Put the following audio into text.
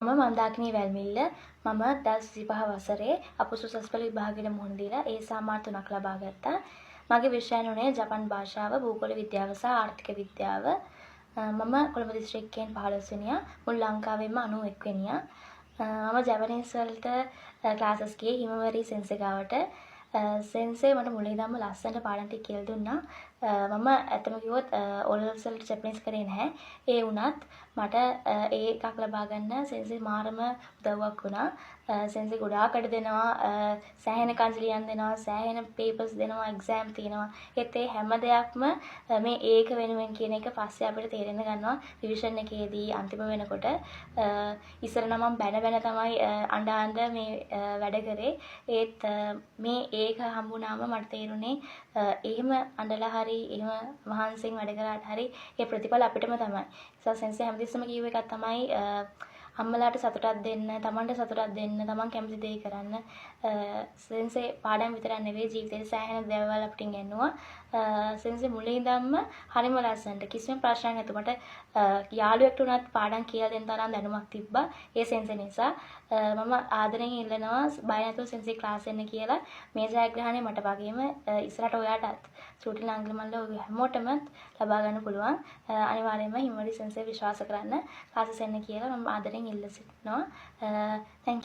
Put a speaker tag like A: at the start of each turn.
A: මම මන්දාකිණී වැල්මිල්ල මම 2025 වසරේ අපොසු සස්පෙළ විභාගයට මුහුණ දීලා ඒ සාමාර්ථ 3ක් ලබා ගත්තා. මගේ විෂයන් උනේ ජපන් භාෂාව, භූගෝල විද්‍යාව සහ ආර්ථික විද්‍යාව. මම කොළඹ දිස්ත්‍රික්කයෙන් 15 වෙනියා, මුළු ලංකාවෙම 91 වෙනියා. මම ජැපනීස් වලට ක්ලාසස් ගියේ හිමවරි සෙන්සේ ගාවට. සෙන්සේ මට මුලින් ඉඳන්ම ලස්සනට පාඩම් ටික කියලා දුන්නා. මම ඇත්තම කිව්වොත් O levels වලට ජැපනීස් කරේ නැහැ. ඒ වුණත් මට ඒ එකක් ලබා ගන්න සෙන්සේ මාරම උදව්වක් වුණා. සෙන්සේ ගොඩාක් අඩ දෙනවා, සෑහෙන කන්සි ලියන්න දෙනවා, සෑහෙන පේපර්ස් දෙනවා, එක්සෑම් තියෙනවා. ඒත් ඒ හැම දෙයක්ම මේ ඒක වෙනුවෙන් කියන එක පස්සේ අපිට තේරෙන්න ගන්නවා රිවිෂන් එකේදී අන්තිම වෙනකොට. ඉස්සර නම් මම බැන තමයි අඬ මේ වැඩ කරේ. ඒත් මේ ඒක හම්බුනාම මට තේරුනේ එහෙම අඬලා හරි එහෙම මහන්සියෙන් වැඩ කරාට හරි ඒ ප්‍රතිඵල අපිටම තමයි. නිසා සෙන්සේ හැමතිස්සම කියුව එකක් තමයි අම්මලාට සතුටක් දෙන්න, Tamanට සතුටක් දෙන්න, Taman කැමති දේ කරන්න. සෙන්සේ පාඩම් විතරක් නෙවෙයි ජීවිතේ සෑහෙන දේවල් අපිට ඉගෙනුවා. සෙන්සේ මුලින් ඉඳන්ම හරිම ලස්සනට කිසිම ප්‍රශ්නයක් නැතුව මට යාළුවෙක්ට උනත් පාඩම් කියලා දෙන්න තරම් දැනුමක් තිබ්බා. ඒ සෙන්සේ නිසා මම ආදරෙන් ඉල්ලනවා බය නැතුව සෙන්සේ ක්ලාස් එන්න කියලා. මේ ජයග්‍රහණය මට වගේම ඉස්සරහට ඔයාටත් ශ්‍රූටි ලාංගිමල්ල ඔය හැමෝටම ලබා ගන්න පුළුවන්. අනිවාර්යයෙන්ම හිමවරි සෙන්සේ විශ්වාස කරන්න ක්ලාසස් එන්න කියලා මම ආදරෙන් ඉල්ල සිටිනවා. thank you